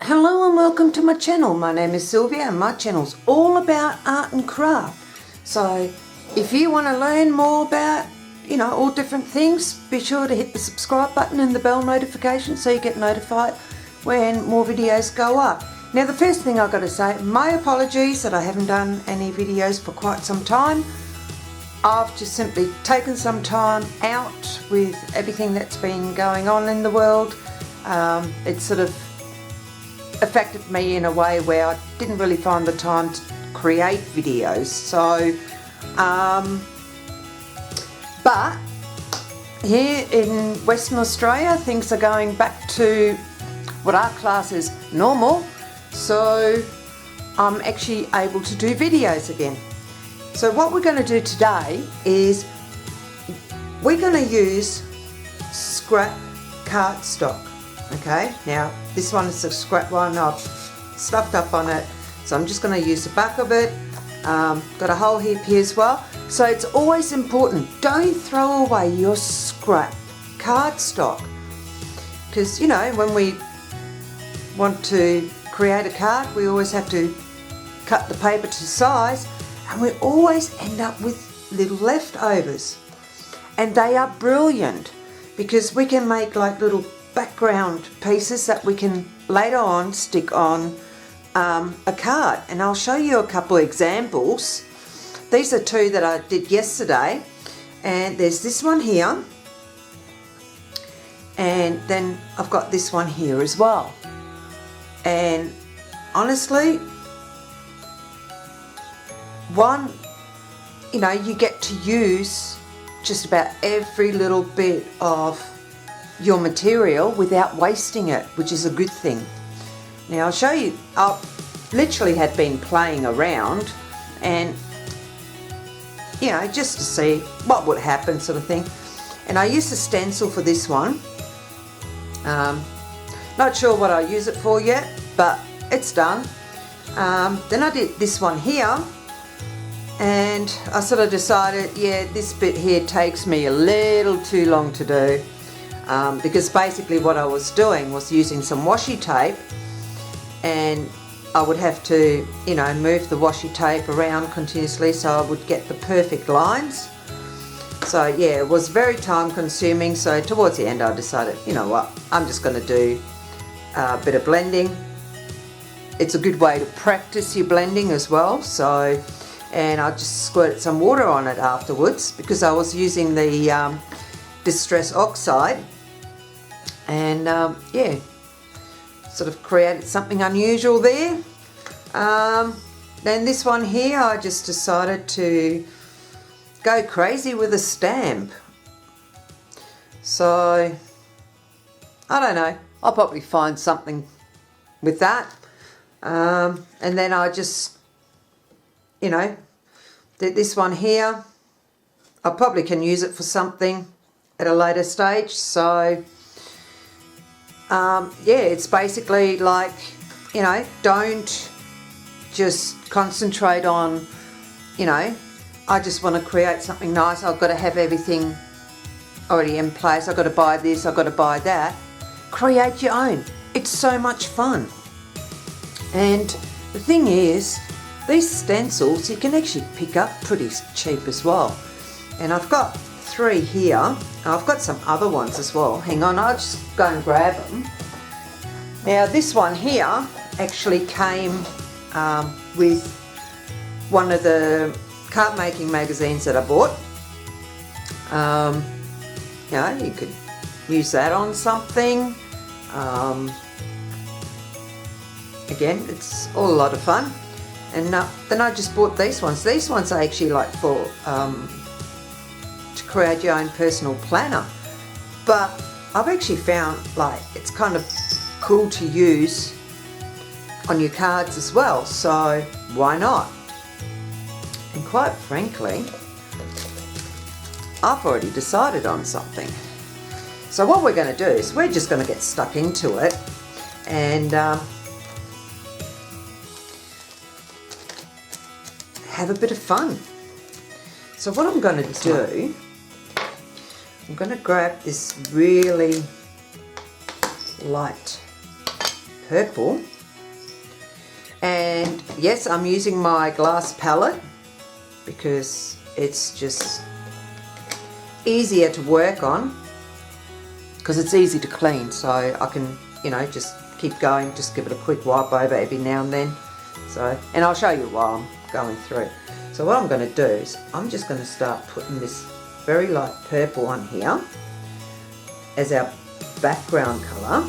Hello and welcome to my channel. My name is Sylvia and my channel's all about art and craft. So if you want to learn more about, all different things, be sure to hit the subscribe button and the bell notification so you get notified when more videos go up. Now the first thing I've got to say, my apologies that I haven't done any videos for quite some time. I've just simply taken some time out with everything that's been going on in the world. It sort of affected me in a way where I didn't really find the time to create videos. So, but here in Western Australia, things are going back to what our class is normal. So I'm actually able to do videos again. So what we're going to do today is we're going to use scrap cardstock. Okay, now this one is a scrap one. I've stuffed up on it, so I'm just going to use the back of it. Got a whole heap here as well. So it's always important, don't throw away your scrap cardstock, because when we want to create a card, we always have to cut the paper to size, and we always end up with little leftovers. And they are brilliant because we can make like little background pieces that we can later on stick on a card, and I'll show you a couple of examples. These are two that I did yesterday, and there's this one here, and then I've got this one here as well. And honestly, one, you get to use just about every little bit of your material without wasting it, which is a good thing. Now I'll show you, I literally had been playing around and just to see what would happen, sort of thing. And I used a stencil for this one. Not sure what I'll use it for yet, but it's done. Then I did this one here, and I sort of decided, this bit here takes me a little too long to do. Because basically what I was doing was using some washi tape, and I would have to move the washi tape around continuously so I would get the perfect lines. So it was very time consuming. So towards the end I decided, I'm just going to do a bit of blending. It's a good way to practice your blending as well. So, and I just squirted some water on it afterwards because I was using the Distress Oxide. And sort of created something unusual there. Then this one here, I just decided to go crazy with a stamp. So I don't know, I'll probably find something with that. And then I just did this one here. I probably can use it for something at a later stage. So it's basically like, don't just concentrate on, I just want to create something nice. I've got to have everything already in place. I've got to buy this, I've got to buy that. Create your own. It's so much fun. And the thing is, these stencils you can actually pick up pretty cheap as well. And I've got 3 here. I've got some other ones as well. Hang on, I'll just go and grab them. Now this one here actually came with one of the card making magazines that I bought. You could use that on something. Again, it's all a lot of fun. And then I just bought these ones. These ones are actually like for create your own personal planner, but I've actually found like it's kind of cool to use on your cards as well, so why not? And quite frankly, I've already decided on something. So what we're going to do is we're just going to get stuck into it and have a bit of fun. So what I'm going to do, I'm going to grab this really light purple And yes, I'm using my glass palette because it's just easier to work on, because it's easy to clean, so I can, you know, just keep going, just give it a quick wipe over every now and then. So, and I'll show you while I'm going through. So what I'm going to do is I'm just going to start putting this very light purple on here as our background colour.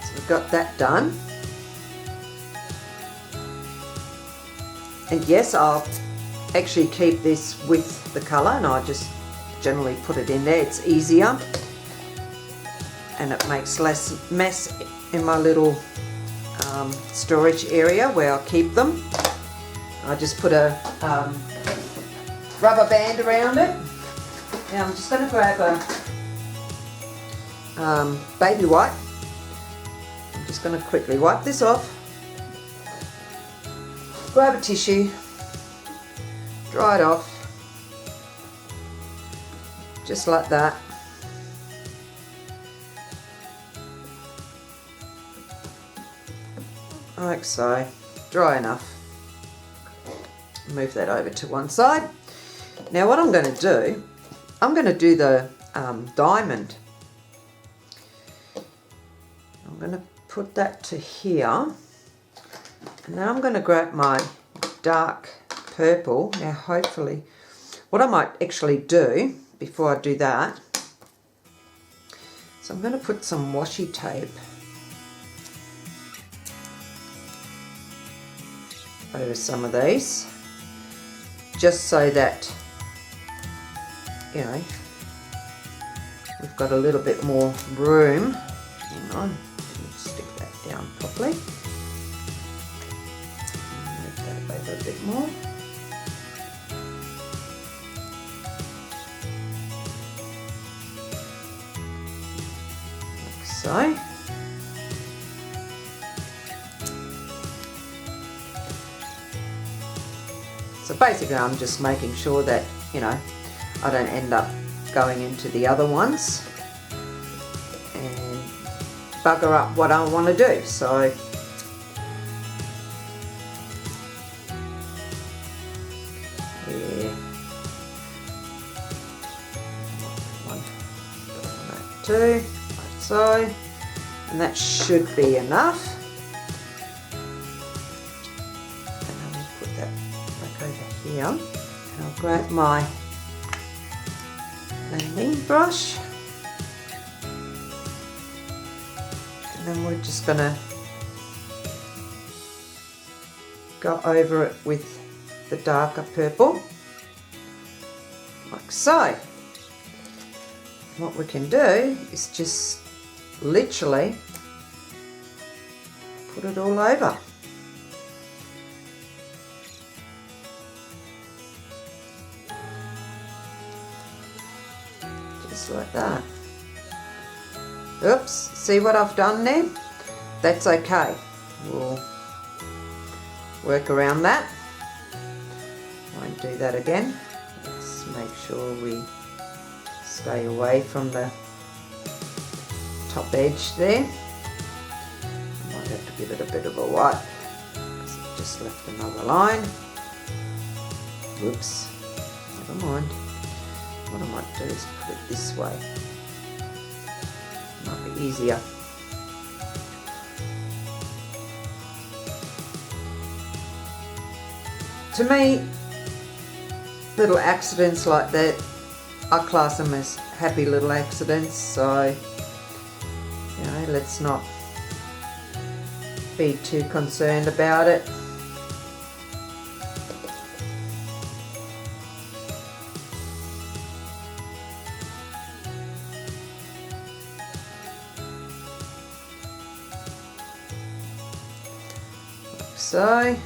So we've got that done. And yes, I'll actually keep this with the colour, and I just generally put it in there. It's easier and it makes less mess in my little storage area where I'll keep them. I just put a rubber band around it. Now I'm just going to grab a baby wipe. I'm just going to quickly wipe this off. Grab a tissue, dry it off, just like that. Like so, dry enough. Move that over to one side. Now what I'm going to do, I'm going to do the diamond. I'm going to put that to here. And then I'm going to grab my dark purple. Now hopefully, what I might actually do before I do that, so I'm going to put some washi tape over some of these, just so that, you know, we've got a little bit more room. Hang on, let me stick that down properly. Move that over a bit more. Like so. So basically I'm just making sure that, you know, I don't end up going into the other ones and bugger up what I want to do. So yeah, one, two, like so, and that should be enough. Here, and I'll grab my blending brush, and then we're just going to go over it with the darker purple, like so. What we can do is just literally put it all over. Just like that. Oops, see what I've done there? That's okay. We'll work around that. Won't do that again. Let's make sure we stay away from the top edge there. I might have to give it a bit of a wipe because it just left another line. Whoops, never mind. What I might do is put it this way. Might be easier. To me, little accidents like that, I class them as happy little accidents, so, you know, let's not be too concerned about it. So,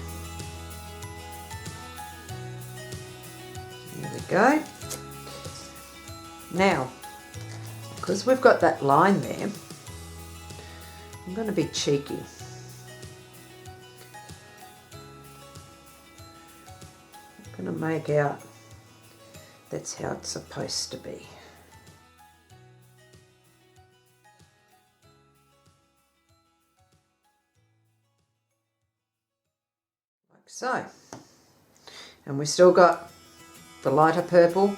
there we go. Now, because we've got that line there, I'm going to be cheeky. I'm going to make out That's how it's supposed to be. Like so. And we still got the lighter purple.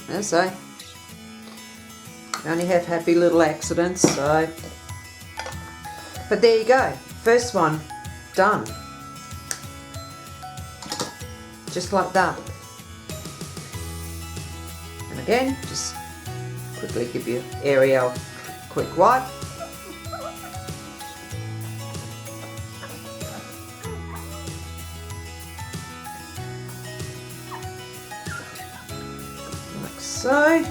As I say, we only have happy little accidents, so. But there you go, first one done. Just like that. And again, just quickly give your area a quick wipe. Like so.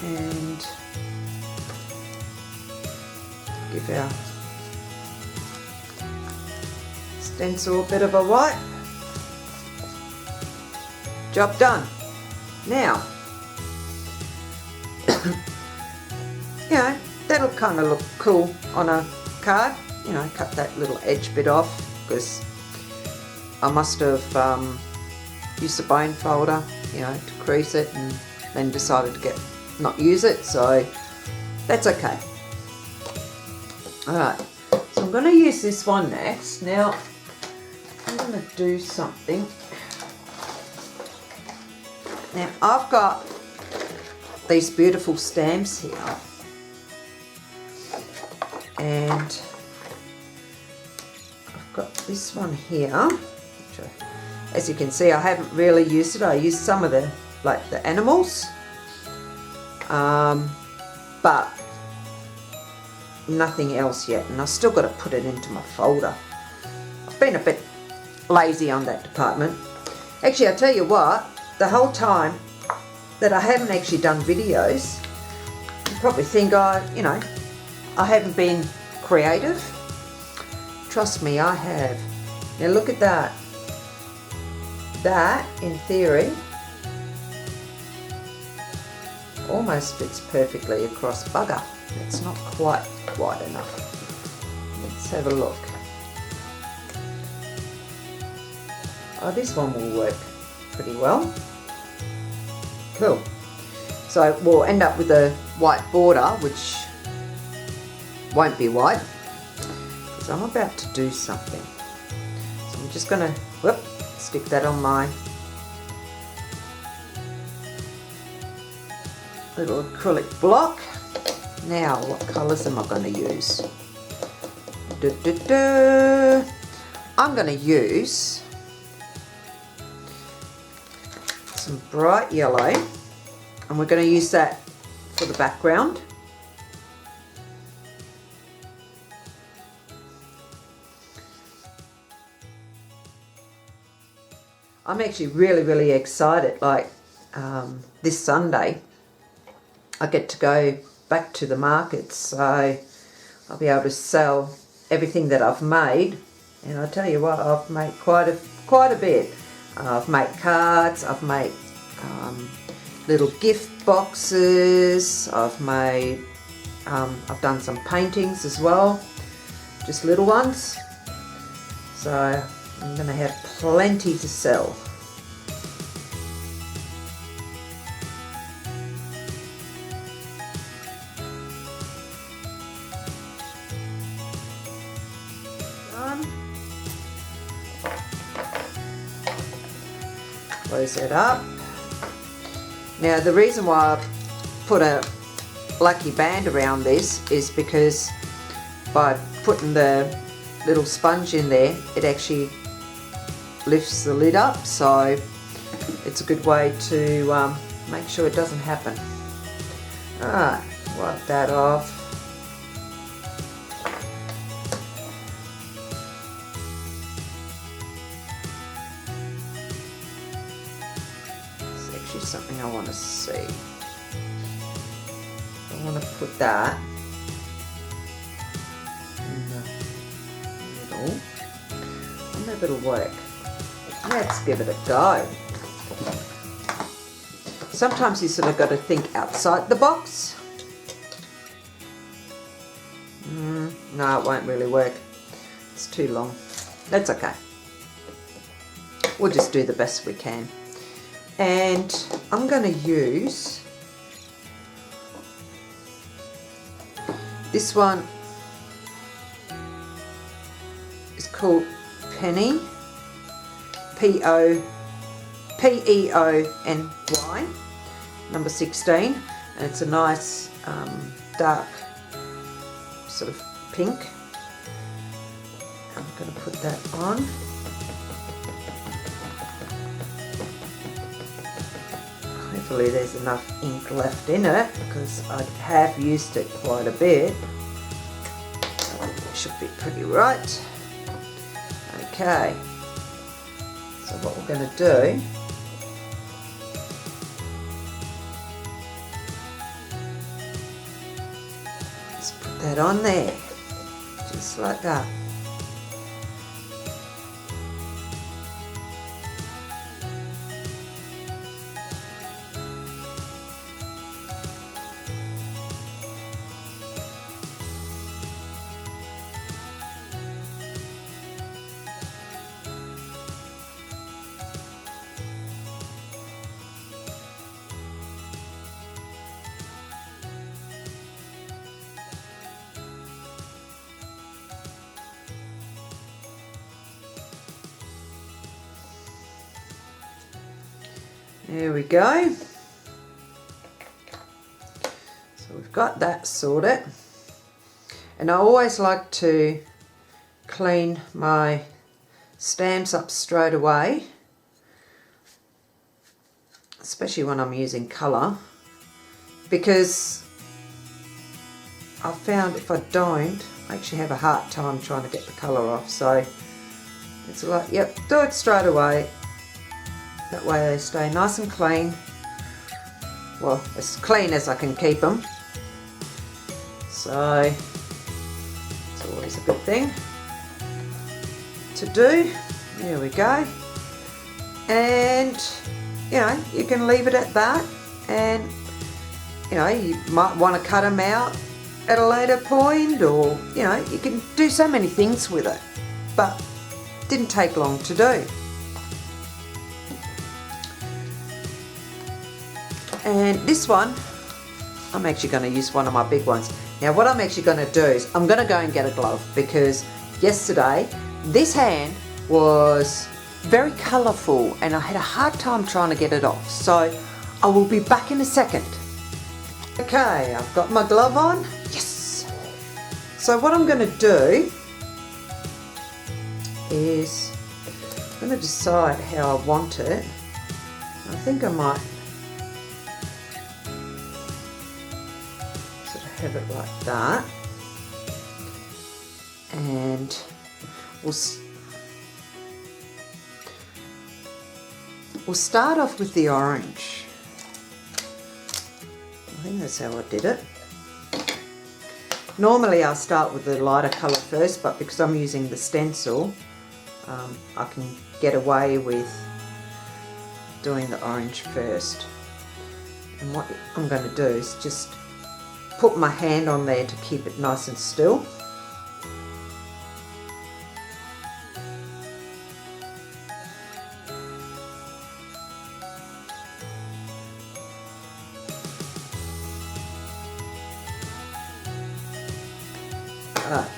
And give our stencil a bit of a wipe. Job done. Now, you know, that'll kind of look cool on a card. You know, cut that little edge bit off because I must have used a bone folder, you know, to crease it and then decided to not use it, so that's okay. Alright, so I'm going to use this one next. Now, I'm going to do something. Now, I've got these beautiful stamps here. And I've got this one here, which as you can see, I haven't really used it. I used some of the, like the animals. But nothing else yet, and I've still got to put it into my folder. I've been a bit lazy on that department. Actually, I tell you what, the whole time that I haven't actually done videos, you probably think I haven't been creative. Trust me, I have. Now look at that. That, in theory, almost fits perfectly across bugger. It's not quite wide enough. Let's have a look. Oh, this one will work pretty well. Cool. So we'll end up with a white border, which won't be white, because I'm about to do something. So I'm just going to stick that on my little acrylic block. Now, what colours am I going to use? I'm going to use some bright yellow, and we're going to use that for the background. I'm actually really excited. Like this Sunday I get to go back to the market, so I'll be able to sell everything that I've made. And I tell you what, I've made quite a bit. I've made cards, I've made little gift boxes, I've done some paintings as well, just little ones. So I'm going to have plenty to sell. Close it up. Now the reason why I put a lucky band around this is because by putting the little sponge in there, it actually lifts the lid up, so it's a good way to make sure it doesn't happen. Alright, wipe that off. Something I want to see. I want to put that in the middle. I wonder if it'll work. Let's give it a go. Sometimes you sort of got to think outside the box. No, it won't really work. It's too long. That's okay. We'll just do the best we can. And I'm going to use this one. It's called Penny, P-E-O-N-Y, number 16, and it's a nice dark sort of pink. I'm going to put that on. Hopefully there's enough ink left in it because I have used it quite a bit. So it should be pretty right. Okay, so what we're going to do is put that on there, just like that. There we go. So we've got that sorted. And I always like to clean my stamps up straight away, especially when I'm using colour, because I found if I don't, I actually have a hard time trying to get the colour off. So it's like, yep, do it straight away. That way they stay nice and clean. Well, as clean as I can keep them. So it's always a good thing to do. There we go. And you know, you can leave it at that, and you know, you might want to cut them out at a later point, or you know, you can do so many things with it, but it didn't take long to do. And this one, I'm actually going to use one of my big ones. Now what I'm actually going to do is I'm going to go and get a glove, because yesterday this hand was very colourful and I had a hard time trying to get it off. So I will be back in a second. Okay, I've got my glove on. Yes! So what I'm going to do is I'm going to decide how I want it. I think I might have it like that, and we'll start off with the orange. I think that's how I did it. Normally I'll start with the lighter colour first, but because I'm using the stencil, I can get away with doing the orange first. And what I'm going to do is just put my hand on there to keep it nice and still. Alright,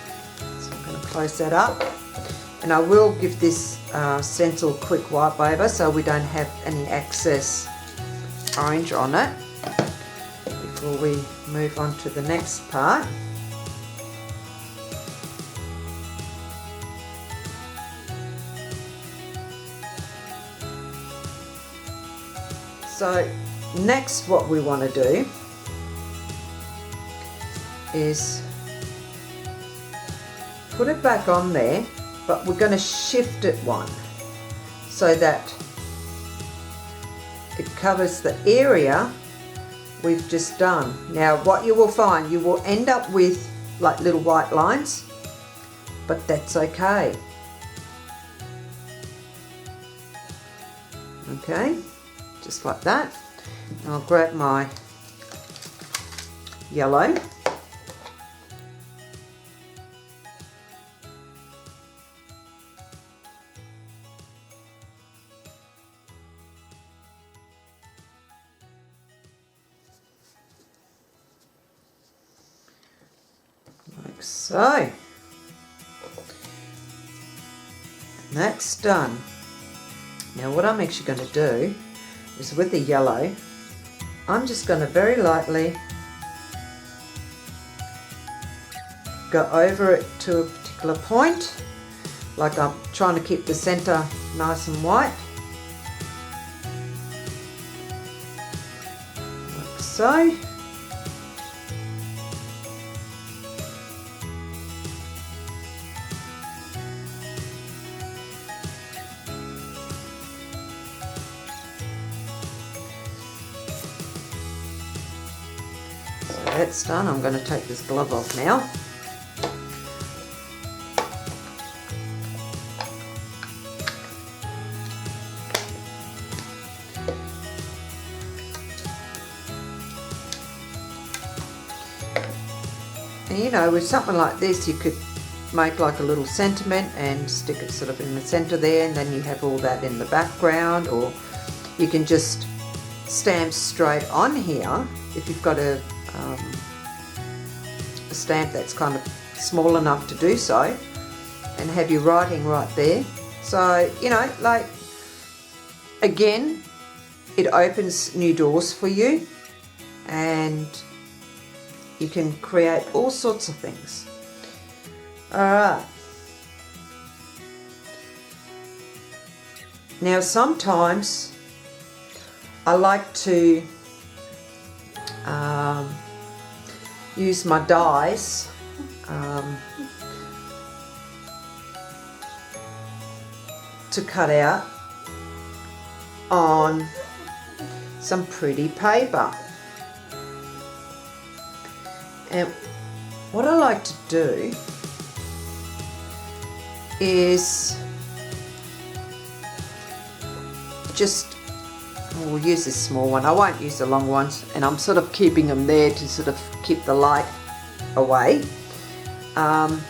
so I'm going to close that up, and I will give this stencil a quick wipe over so we don't have any excess orange on it before we move on to the next part. So next what we want to do is put it back on there, but we're going to shift it one so that it covers the area we've just done. Now what you will find, you will end up with like little white lines, but that's okay. Okay, just like that. I'll grab my yellow. Like so. And that's done. Now what I'm actually going to do is with the yellow, I'm just going to very lightly go over it to a particular point, like I'm trying to keep the center nice and white, like so. That's done. I'm going to take this glove off now. And you know, with something like this, you could make like a little sentiment and stick it sort of in the center there, and then you have all that in the background, or you can just stamp straight on here if you've got a stamp that's kind of small enough to do so, and have your writing right there. So, you know, like, again, it opens new doors for you, and you can create all sorts of things. Alright. Now sometimes I like to use my dies to cut out on some pretty paper. And what I like to do is just, we'll use this small one, I won't use the long ones, and I'm sort of keeping them there to sort of keep the light away. And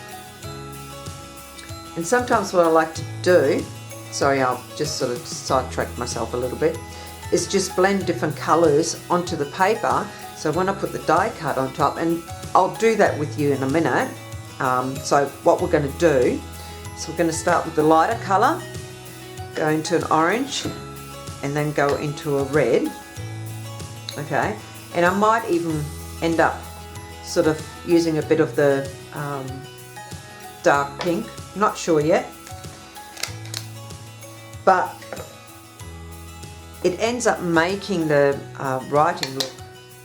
sometimes what I like to do, sorry, I'll just sort of sidetrack myself a little bit, is just blend different colours onto the paper, so when I put the die cut on top, and I'll do that with you in a minute. So what we're going to do, so we're going to start with the lighter colour, go into an orange, and then go into a red. Okay, and I might even end up sort of using a bit of the dark pink, not sure yet, but it ends up making the writing look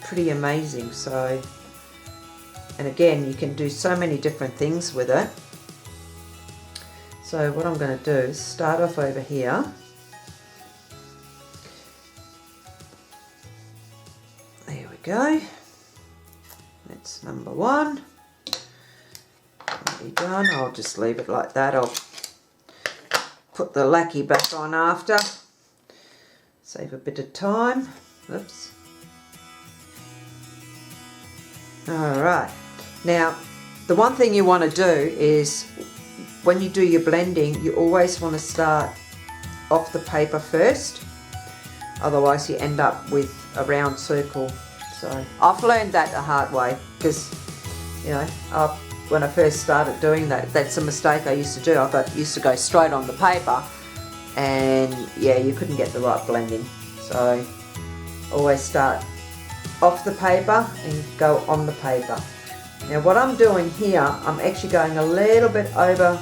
pretty amazing. So, and again, you can do so many different things with it. So what I'm going to do is start off over here. There we go. That's number one. Be done. I'll just leave it like that. I'll put the lacquer back on after. Save a bit of time. Oops. Alright. Now, the one thing you want to do is, when you do your blending, you always want to start off the paper first. Otherwise you end up with a round circle. So I've learned that the hard way, because, you know, when I first started doing that, that's a mistake I used to do. I used to go straight on the paper, and yeah, you couldn't get the right blending. So always start off the paper and go on the paper. Now what I'm doing here, I'm actually going a little bit over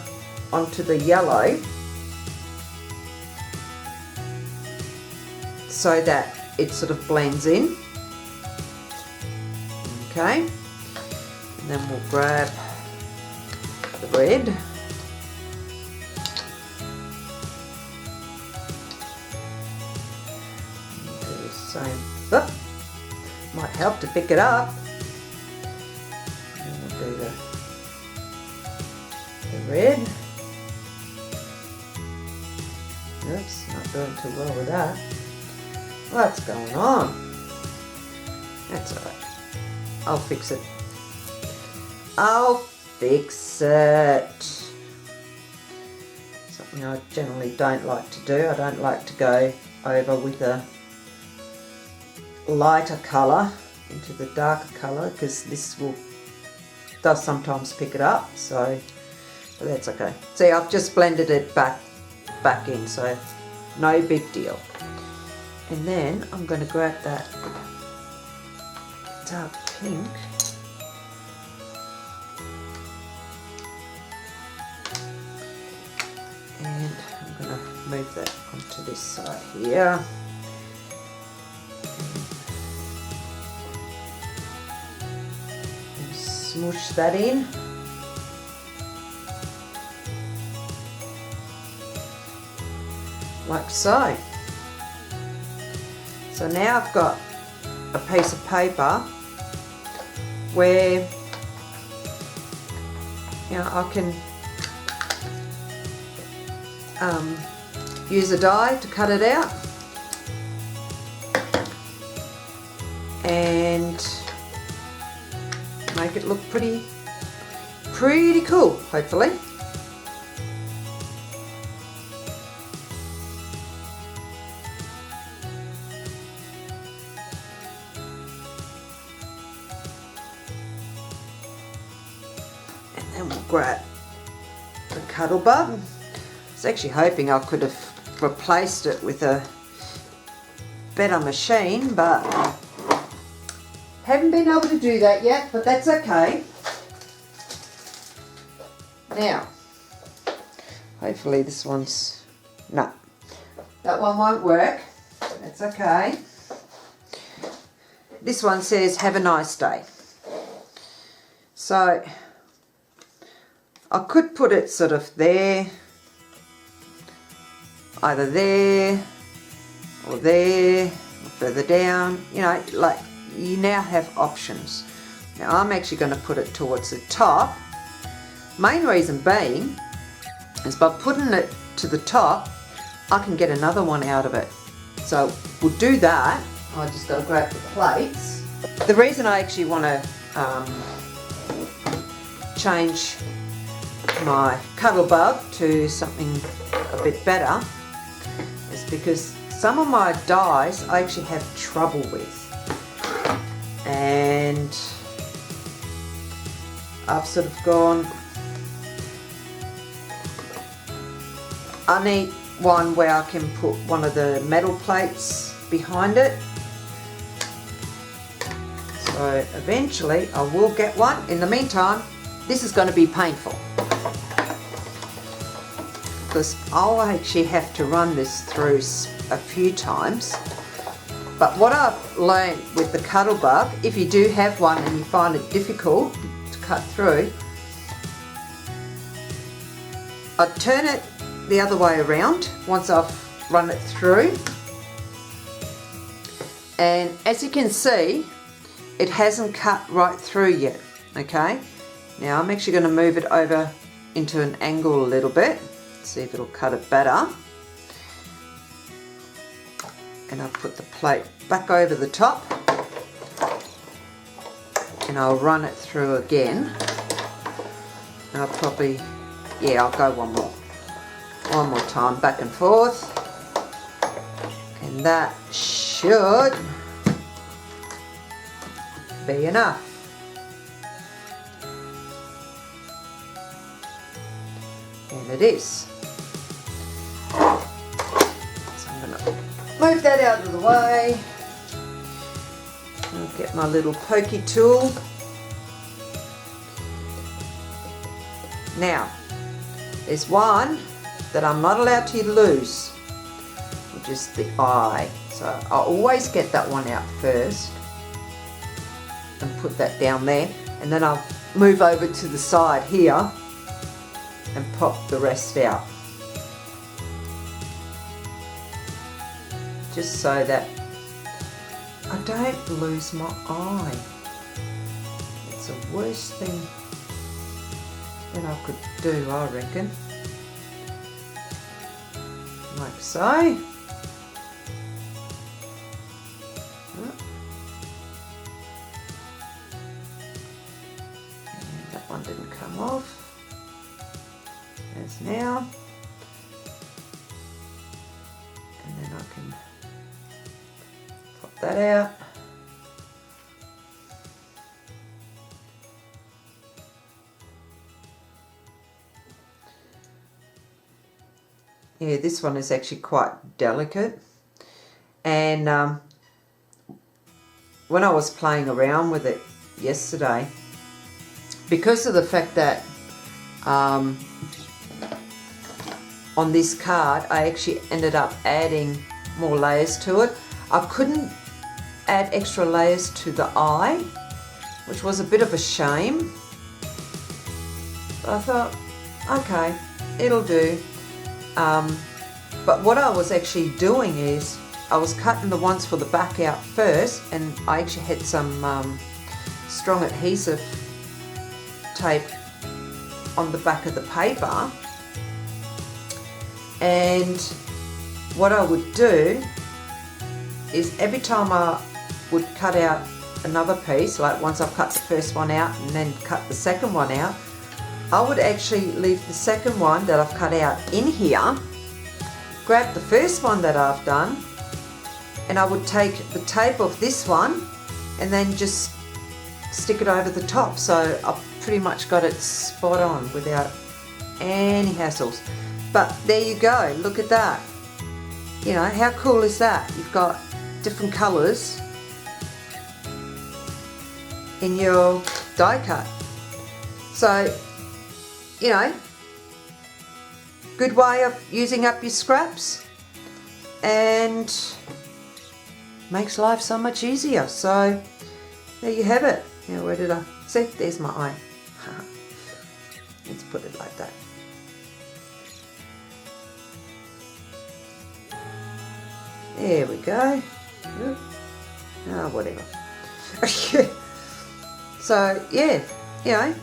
onto the yellow, so that it sort of blends in. Okay, and then we'll grab the red. Do the same. Oh, might help to pick it up. And we'll do the red. Oops, not doing too well with that. What's going on? That's alright. I'll fix it. I'll fix it. Something I generally don't like to do. I don't like to go over with a lighter colour into the darker colour, because this does sometimes pick it up, so but that's okay. See, I've just blended it back in, so no big deal. And then I'm going to grab that dark pink and I'm going to move that onto this side here. And smoosh that in. Like so. So now I've got a piece of paper where I can use a die to cut it out and make it look pretty cool, hopefully. And we'll grab the cuddle bug. I was actually hoping I could have replaced it with a better machine, but haven't been able to do that yet, but that's okay. Now, hopefully this one's, no, that one won't work. That's okay. This one says, have a nice day. So, I could put it sort of there, either there, or there, or further down, you know, like you now have options. Now I'm actually going to put it towards the top. Main reason being is by putting it to the top, I can get another one out of it. So we'll do that. I just got to grab the plates. The reason I actually want to change my cuddle bug to something a bit better is because some of my dies I actually have trouble with, and I've sort of gone, I need one where I can put one of the metal plates behind it. So eventually I will get one. In the meantime, this is going to be painful, because I'll actually have to run this through a few times. But what I've learned with the cuddle bug, if you do have one and you find it difficult to cut through, I turn it the other way around once I've run it through, and as you can see, it hasn't cut right through yet. Okay, now I'm actually going to move it over into an angle a little bit, see if it'll cut it better. And I'll put the plate back over the top and I'll run it through again, and I'll probably, yeah, I'll go one more time back and forth, and that should be enough. And it is. So I'm going to move that out of the way. I'll get my little pokey tool. Now, there's one that I'm not allowed to lose, which is the eye. So I'll always get that one out first and put that down there, and then I'll move over to the side here and pop the rest out, just so that I don't lose my eye. It's the worst thing that I could do, I reckon. Like so. come off as now, and then I can pop that out. Yeah, this one is actually quite delicate, and when I was playing around with it yesterday, because of the fact that on this card I actually ended up adding more layers to it, I couldn't add extra layers to the eye, which was a bit of a shame. But I thought, okay, it'll do. But what I was actually doing is I was cutting the ones for the back out first, and I actually had some strong adhesive tape on the back of the paper, and what I would do is every time I would cut out another piece, like once I've cut the first one out and then cut the second one out, I would actually leave the second one that I've cut out in here, grab the first one that I've done, and I would take the tape off this one and then just stick it over the top, so I've pretty much got it spot on without any hassles. But there you go, look at that. You know, how cool is that? You've got different colours in your die cut. So, you know, good way of using up your scraps, and makes life so much easier. So there you have it. Now, where did I see? There's my eye. Let's put it like that. There we go. Oh, whatever. So yeah, you know,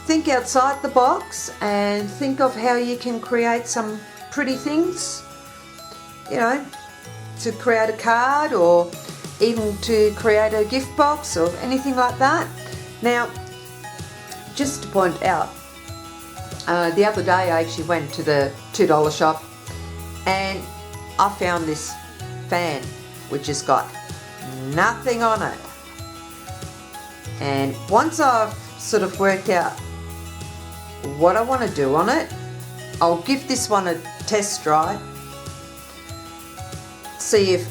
think outside the box and think of how you can create some pretty things, you know, to create a card or even to create a gift box or anything like that. Now, just to point out, the other day I actually went to the $2 shop and I found this fan which has got nothing on it. And once I've sort of worked out what I want to do on it, I'll give this one a test drive, see if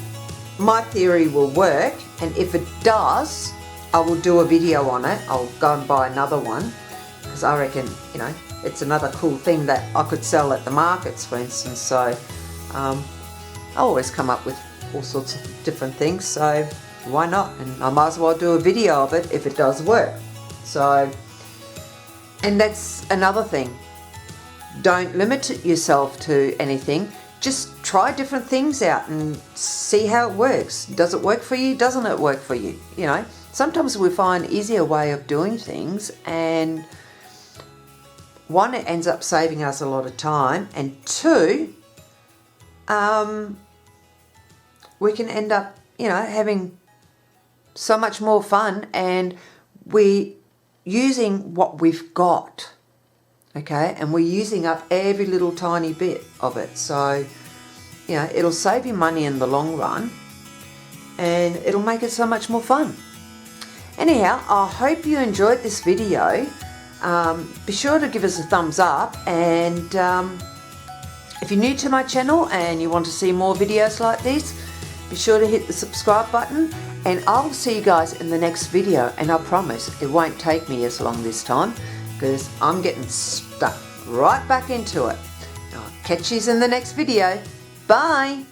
my theory will work, and if it does, I will do a video on it. I'll go and buy another one, because I reckon, you know, it's another cool thing that I could sell at the markets, for instance. So I always come up with all sorts of different things, so why not? And I might as well do a video of it if it does work. So, and that's another thing, don't limit yourself to anything. Just try different things out and see how it works. Does it work for you? Doesn't it work for you? You know, sometimes we find an easier way of doing things, and one, it ends up saving us a lot of time, and two, we can end up, you know, having so much more fun, and we're using what we've got. Okay, and we're using up every little tiny bit of it. So, you know, it'll save you money in the long run, and it'll make it so much more fun. Anyhow, I hope you enjoyed this video. Be sure to give us a thumbs up, and if you're new to my channel and you want to see more videos like this, be sure to hit the subscribe button, and I'll see you guys in the next video. And I promise it won't take me as long this time, because I'm getting stuck right back into it. I'll catch you in the next video. Bye!